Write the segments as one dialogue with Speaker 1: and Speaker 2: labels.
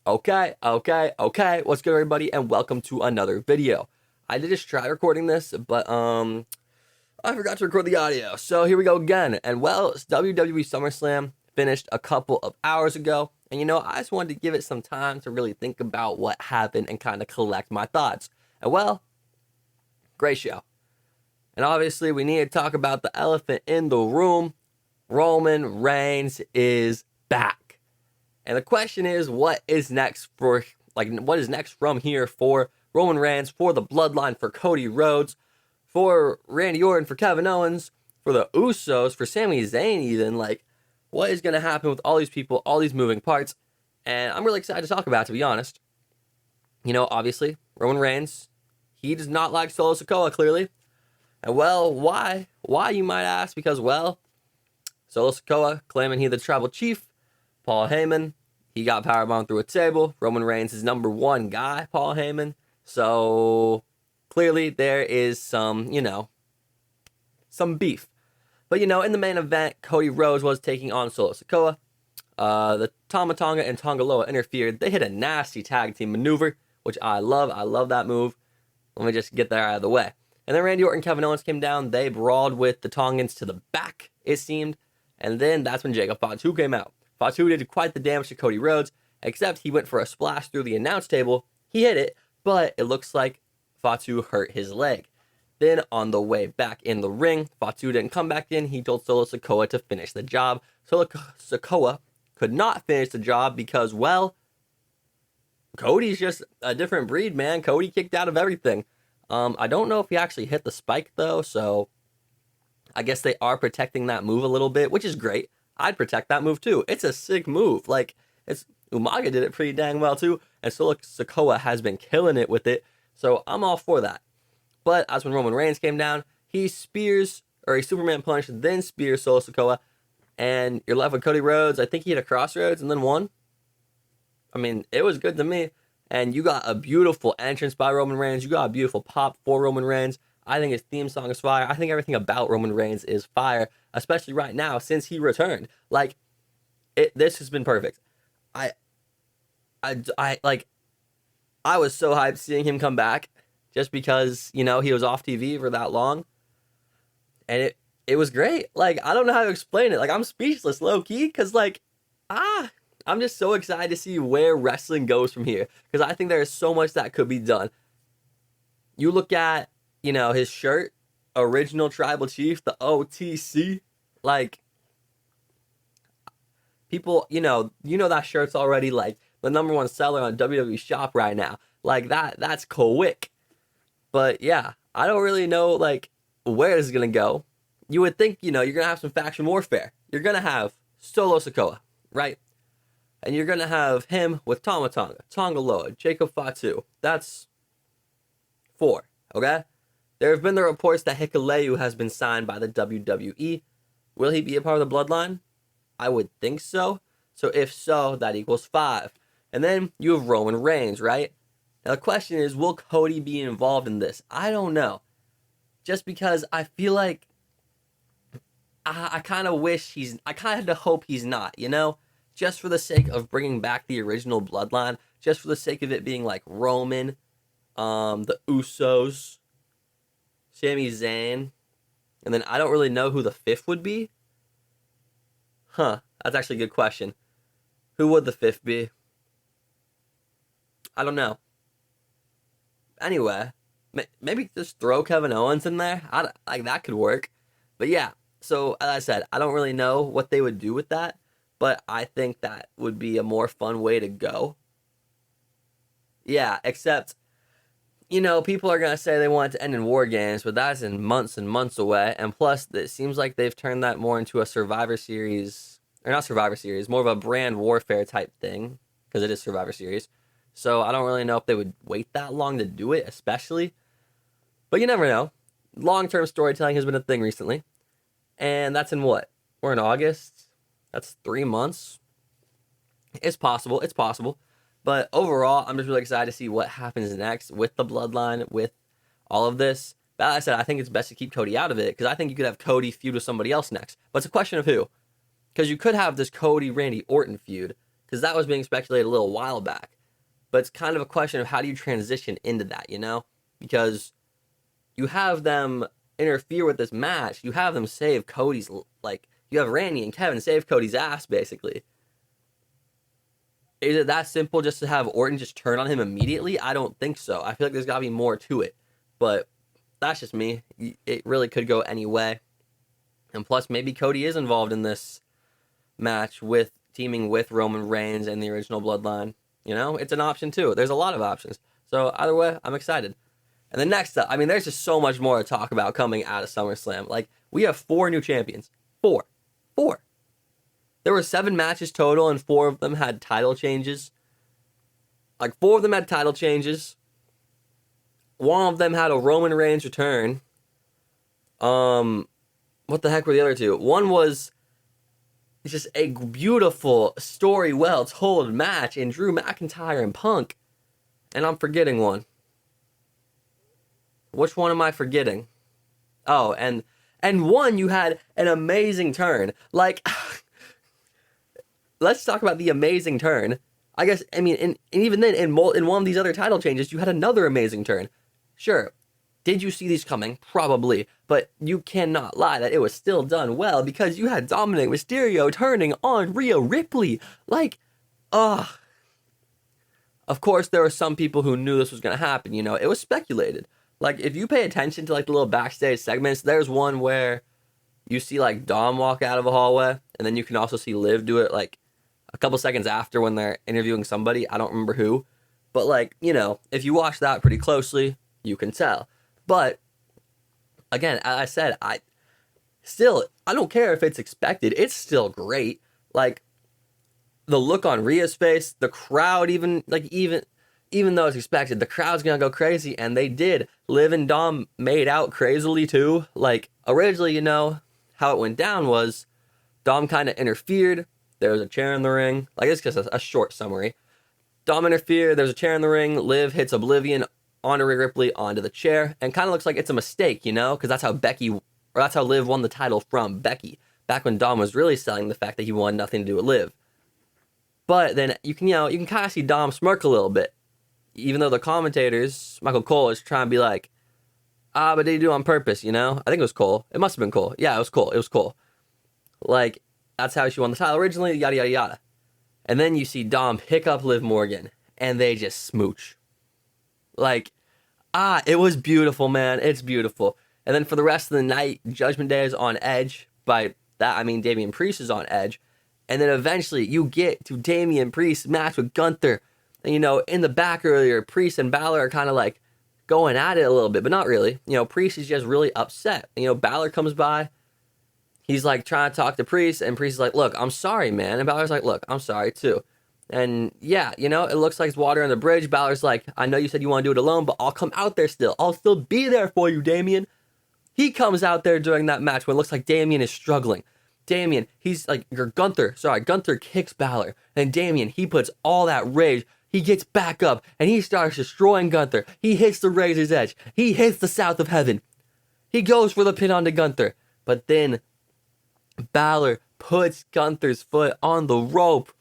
Speaker 1: Okay. What's good, everybody, and welcome to another video. I did just try recording this, but I forgot to record the audio. So here we go again. And well, WWE SummerSlam finished a couple of hours ago, and I just wanted to give it some time to really think about what happened and kind of collect my thoughts. And well, great show. And obviously, we need to talk about the elephant in the room. Roman Reigns is back. And the question is, what is next from here for Roman Reigns, for the Bloodline, for Cody Rhodes, for Randy Orton, for Kevin Owens, for the Usos, for Sami Zayn even? What is going to happen with all these people, all these moving parts? And I'm really excited to talk about it, to be honest. Obviously, Roman Reigns, he does not like Solo Sikoa, clearly. And well, why? Why, you might ask? Because, well, Solo Sikoa claiming he's the tribal chief. Paul Heyman, he got powerbombed through a table. Roman Reigns is number one guy, Paul Heyman. So clearly there is some beef. But, in the main event, Cody Rhodes was taking on Solo Sikoa. The Tama Tonga and Tonga Loa interfered. They hit a nasty tag team maneuver, which I love. I love that move. Let me just get that out of the way. And then Randy Orton and Kevin Owens came down. They brawled with the Tongans to the back, it seemed. And then that's when Jacob Fatu came out. Fatu did quite the damage to Cody Rhodes, except he went for a splash through the announce table. He hit it, but it looks like Fatu hurt his leg. Then on the way back in the ring, Fatu didn't come back in. He told Solo Sikoa to finish the job. Solo Sikoa could not finish the job because, well, Cody's just a different breed, man. Cody kicked out of everything. I don't know if he actually hit the spike, though, so I guess they are protecting that move a little bit, which is great. I'd protect that move too. It's a sick move. Umaga did it pretty dang well too, and Solo Sikoa has been killing it with it. So I'm all for that. But as when Roman Reigns came down, he Superman punch, then spears Solo Sikoa, and you're left with Cody Rhodes. I think he hit a crossroads and then won. I mean, it was good to me. And you got a beautiful entrance by Roman Reigns. You got a beautiful pop for Roman Reigns. I think his theme song is fire. I think everything about Roman Reigns is fire, especially right now since he returned. This has been perfect. I was so hyped seeing him come back, just because he was off TV for that long, and it was great. I don't know how to explain it. I'm speechless, low key, because I'm just so excited to see where wrestling goes from here, because I think there is so much that could be done. You look at his shirt, original tribal chief, the OTC, people, that shirt's already the number one seller on WWE Shop right now. That's quick. But yeah, I don't really know where this is gonna go. You would think, you're gonna have some faction warfare. You're gonna have Solo Sikoa, right? And you're gonna have him with Tama Tonga, Tonga Loa, Jacob Fatu. That's 4, okay? There have been the reports that Hikuleu has been signed by the WWE. Will he be a part of the Bloodline? I would think so. So if so, that equals 5. And then you have Roman Reigns, right? Now the question is, will Cody be involved in this? I don't know. Just because I feel like I kind of hope he's not, Just for the sake of bringing back the original Bloodline. Just for the sake of it being Roman, the Usos, Sami Zayn, and then I don't really know who the 5th would be. That's actually a good question. Who would the 5th be? I don't know. Anyway, maybe just throw Kevin Owens in there. That could work. But yeah, so as I said, I don't really know what they would do with that, but I think that would be a more fun way to go. Yeah, except people are going to say they want it to end in War Games, but that's in months and months away. And plus, it seems like they've turned that more into a Survivor Series, or not Survivor Series, more of a brand warfare type thing, because it is Survivor Series. So I don't really know if they would wait that long to do it, especially. But you never know. Long-term storytelling has been a thing recently. And that's in what? We're in August? That's 3 months? It's possible. It's possible. But overall, I'm just really excited to see what happens next with the Bloodline, with all of this. But like I said, I think it's best to keep Cody out of it, because I think you could have Cody feud with somebody else next. But it's a question of who. Because you could have this Cody-Randy Orton feud, because that was being speculated a little while back. but it's kind of a question of how do you transition into that, because you have them interfere with this match. You have them save Cody's, like, you have Randy and Kevin save Cody's ass, basically. Is it that simple just to have Orton just turn on him immediately? I don't think so. I feel like there's got to be more to it. But that's just me. It really could go any way. And plus, maybe Cody is involved in this match with teaming with Roman Reigns and the original Bloodline. It's an option too. There's a lot of options. So either way, I'm excited. And then next up, there's just so much more to talk about coming out of SummerSlam. Like, we have 4 new champions. 4. There were 7 matches total, and 4 of them had title changes. Like, 4 of them had title changes. 1 of them had a Roman Reigns return. What the heck were the other 2? One was just a beautiful story, well-told match in Drew McIntyre and Punk. And I'm forgetting one. Which one am I forgetting? Oh, and one, you had an amazing turn. Like, let's talk about the amazing turn. I guess, and even then, in one of these other title changes, you had another amazing turn. Sure, did you see these coming? Probably. But you cannot lie that it was still done well, because you had Dominic Mysterio turning on Rhea Ripley. Like, of course, there were some people who knew this was going to happen. It was speculated. Like, if you pay attention to, like, the little backstage segments, there's one where you see, like, Dom walk out of a hallway, and then you can also see Liv do it, like, a couple seconds after when they're interviewing somebody. I don't remember who. But, like, if you watch that pretty closely, you can tell. But, again, as I said, I don't care if it's expected. It's still great. Like, the look on Rhea's face, the crowd, even though it's expected, the crowd's gonna go crazy, and they did. Liv and Dom made out crazily too. Like, originally, how it went down was Dom kind of interfered. There was a chair in the ring. Like, it's just a short summary. Dom interfered. There's a chair in the ring. Liv hits Oblivion onto Rhea Ripley onto the chair, and kind of looks like it's a mistake, because that's how Liv won the title from Becky. Back when Dom was really selling the fact that he wanted nothing to do with Liv. But then you can kind of see Dom smirk a little bit. Even though the commentators, Michael Cole, is trying to be like, but they do it on purpose, I think it was Cole. It must have been Cole. Yeah, it was Cole. It was Cole. Like, that's how she won the title originally, yada, yada, yada. And then you see Dom pick up Liv Morgan, and they just smooch. Like, it was beautiful, man. It's beautiful. And then for the rest of the night, Judgment Day is on edge. By that, I mean Damian Priest is on edge. And then eventually, you get to Damian Priest's match with Gunther. And, in the back earlier, Priest and Balor are kind of like going at it a little bit, but not really. Priest is just really upset. Balor comes by. He's like trying to talk to Priest, and Priest is like, look, I'm sorry, man. And Balor's like, look, I'm sorry too. And yeah, it looks like it's water on the bridge. Balor's like, I know you said you want to do it alone, but I'll come out there still. I'll still be there for you, Damian. He comes out there during that match when it looks like Damian is struggling. He's like, Gunther kicks Balor. And Damian, he puts all that rage. He gets back up, and he starts destroying Gunther. He hits the Razor's Edge. He hits the South of Heaven. He goes for the pin onto Gunther. But then Balor puts Gunther's foot on the rope,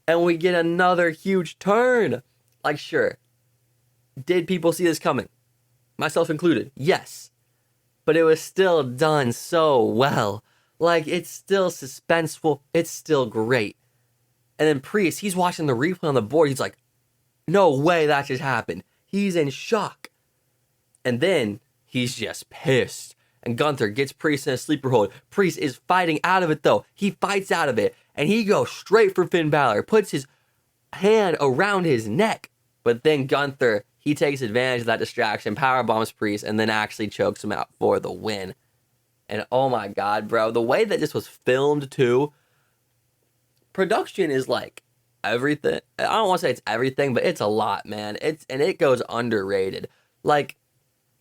Speaker 1: and we get another huge turn. Like, sure, did people see this coming? Myself included, yes. But it was still done so well. Like, it's still suspenseful. It's still great. And then Priest, he's watching the replay on the board. He's like, no way that just happened. He's in shock. And then he's just pissed. And Gunther gets Priest in a sleeper hold. Priest is fighting out of it, though. He fights out of it. And he goes straight for Finn Balor. Puts his hand around his neck. But then Gunther, he takes advantage of that distraction, powerbombs Priest, and then actually chokes him out for the win. And oh my God, bro. The way that this was filmed, too. Production is like everything. I don't want to say it's everything, but it's a lot, man. It goes underrated. Like,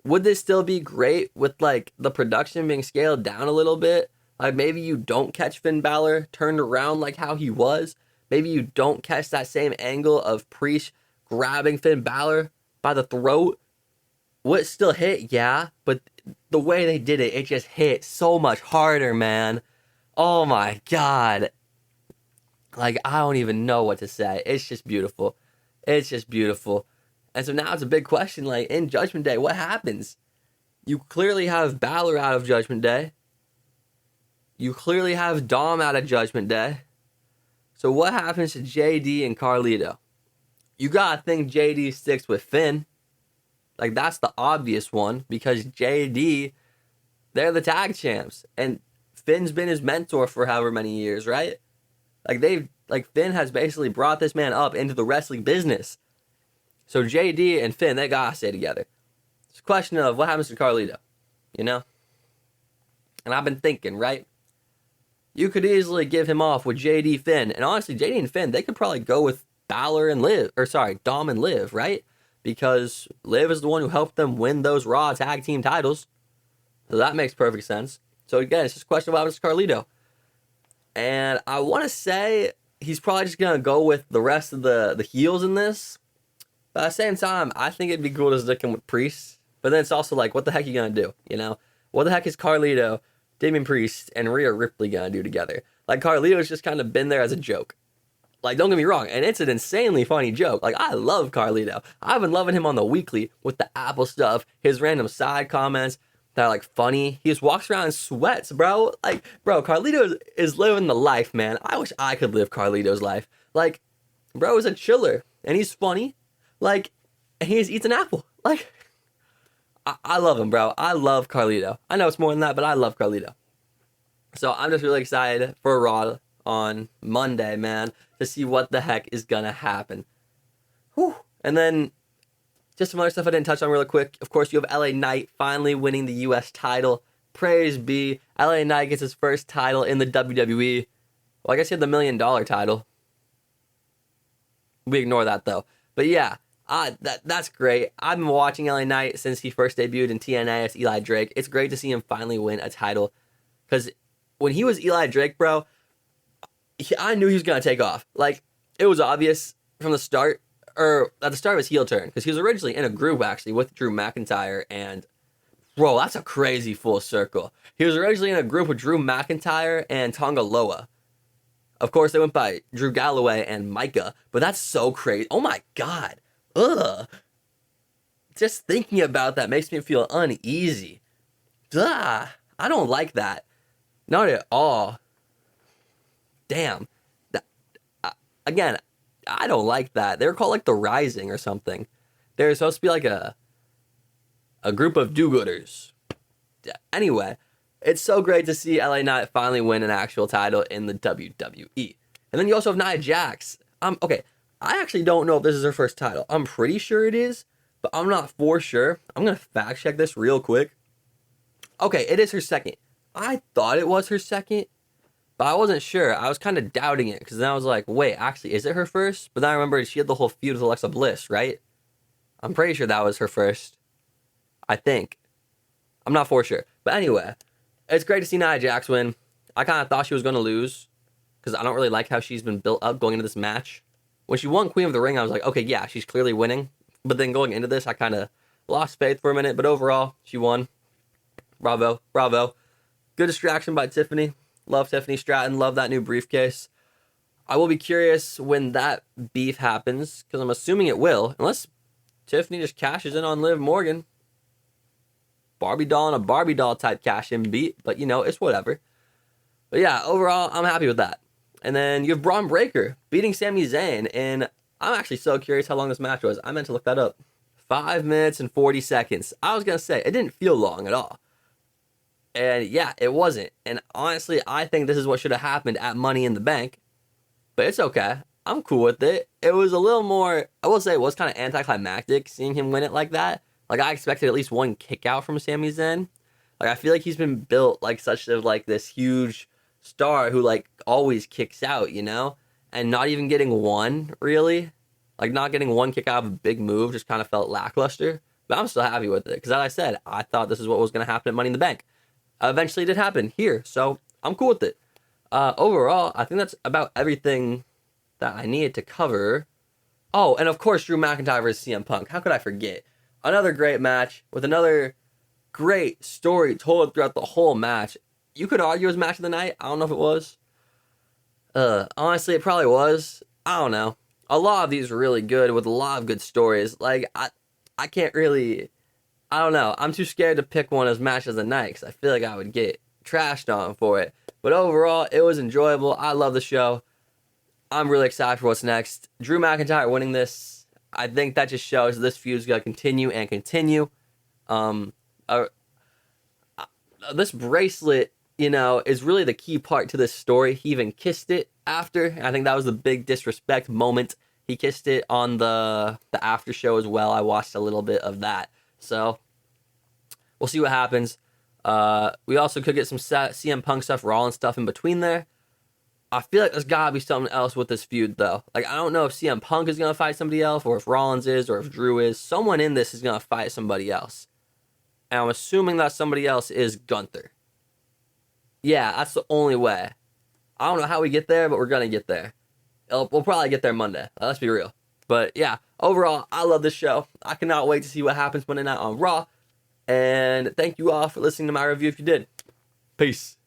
Speaker 1: would this still be great with like the production being scaled down a little bit? Like, maybe you don't catch Finn Balor turned around like how he was. Maybe you don't catch that same angle of Priest grabbing Finn Balor by the throat. Would it still hit? Yeah, but the way they did it, it just hit so much harder, man. Oh my God. Like, I don't even know what to say. It's just beautiful. It's just beautiful. And so now it's a big question, like, in Judgment Day, what happens? You clearly have Balor out of Judgment Day. You clearly have Dom out of Judgment Day. So what happens to JD and Carlito? You gotta think JD sticks with Finn. Like, that's the obvious one, because JD, they're the tag champs. And Finn's been his mentor for however many years, right? Like, Finn has basically brought this man up into the wrestling business. So JD and Finn, they gotta stay together. It's a question of what happens to Carlito, you know? And I've been thinking, right? You could easily give him off with JD Finn. And honestly, JD and Finn, they could probably go with Balor and Liv. Or sorry, Dom and Liv, right? Because Liv is the one who helped them win those Raw tag team titles. So that makes perfect sense. So again, it's just a question of what happens to Carlito. And I want to say he's probably just going to go with the rest of the heels in this. But at the same time, I think it'd be cool to stick him with Priest. But then it's also like, what the heck are you going to do? You know? What the heck is Carlito, Damian Priest, and Rhea Ripley going to do together? Like, Carlito's just kind of been there as a joke. Like, don't get me wrong, and it's an insanely funny joke. Like, I love Carlito. I've been loving him on the weekly with the Apple stuff, his random side comments that are, like, funny. He just walks around in sweats, bro. Like, bro, Carlito is living the life, man. I wish I could live Carlito's life. Like, bro is a chiller, and he's funny. Like, and he just eats an apple. Like, I love him, bro. I love Carlito. I know it's more than that, but I love Carlito. So I'm just really excited for Raw on Monday, man, to see what the heck is gonna happen. Whew. And then just some other stuff I didn't touch on really quick. Of course, you have LA Knight finally winning the US title. Praise be. LA Knight gets his first title in the WWE. Well, I guess he had the $1 million title. We ignore that though. But yeah, that's great. I've been watching LA Knight since he first debuted in TNA as Eli Drake. It's great to see him finally win a title. Because when he was Eli Drake, bro, I knew he was going to take off. Like, it was obvious from the start, or at the start of his heel turn, because he was originally in a group, actually, with Drew McIntyre, and, bro, that's a crazy full circle. He was originally in a group with Drew McIntyre and Tonga Loa. Of course, they went by Drew Galloway and Micah, but that's so crazy. Oh, my God. Ugh. Just thinking about that makes me feel uneasy. Duh. I don't like that. Not at all. Damn. Again, I don't like that. They were called like the Rising or something. They're supposed to be like a group of do-gooders. Anyway, it's so great to see LA Knight finally win an actual title in the WWE. And then you also have Nia Jax. Okay, I actually don't know if this is her first title. I'm pretty sure it is, but I'm not for sure. I'm going to fact check this real quick. Okay, it is her second. I thought it was her second, but I wasn't sure. I was kind of doubting it, because then I was like, wait, actually, is it her first? But then I remembered she had the whole feud with Alexa Bliss, right? I'm pretty sure that was her first. I think. I'm not for sure. But anyway, it's great to see Nia Jax win. I kind of thought she was going to lose, because I don't really like how she's been built up going into this match. When she won Queen of the Ring, I was like, okay, yeah, she's clearly winning. But then going into this, I kind of lost faith for a minute. But overall, she won. Bravo. Bravo. Good distraction by Tiffany. Love Tiffany Stratton. Love that new briefcase. I will be curious when that beef happens, because I'm assuming it will. Unless Tiffany just cashes in on Liv Morgan. Barbie doll and a Barbie doll type cash-in beat. But, you know, it's whatever. But yeah, overall, I'm happy with that. And then you have Braun Breaker beating Sami Zayn. And I'm actually so curious how long this match was. I meant to look that up. 5 minutes and 40 seconds. I was going to say, it didn't feel long at all. And yeah, it wasn't. And honestly, I think this is what should have happened at Money in the Bank. But it's okay. I'm cool with it. It was a little more, I will say it was kind of anticlimactic seeing him win it like that. Like, I expected at least one kick out from Sami Zayn. Like, I feel like he's been built like such a, like, this huge star who, like, always kicks out, you know? And not even getting one, really. Like, not getting one kick out of a big move just kind of felt lackluster. But I'm still happy with it. Because as I said, I thought this is what was going to happen at Money in the Bank. Eventually it did happen here, so I'm cool with it. Overall, I think that's about everything that I needed to cover. Oh, and of course, Drew McIntyre versus CM Punk. How could I forget? Another great match with another great story told throughout the whole match. You could argue it was match of the night. I don't know if it was. Honestly, it probably was. I don't know. a lot of these are really good with a lot of good stories. Like I can't really, I don't know. I'm too scared to pick one as match of the night because I feel like I would get trashed on for it. But overall, it was enjoyable. I love the show. I'm really excited for what's next. Drew McIntyre winning this, I think that just shows this feud is going to continue and continue. Uh, this bracelet, is really the key part to this story. He even kissed it after. I think that was the big disrespect moment. He kissed it on the after show as well. I watched a little bit of that. So we'll see what happens. We also could get some CM Punk stuff, Rollins stuff in between there. I feel like there's gotta be something else with this feud, though. Like, I don't know if CM Punk is gonna fight somebody else, or if Rollins is, or if Drew is. Someone in this is gonna fight somebody else. And I'm assuming that somebody else is Gunther. Yeah, that's the only way. I don't know how we get there, but we're gonna get there. We'll probably get there Monday. Let's be real. But yeah, overall, I love this show. I cannot wait to see what happens Monday night on Raw. And thank you all for listening to my review if you did. Peace.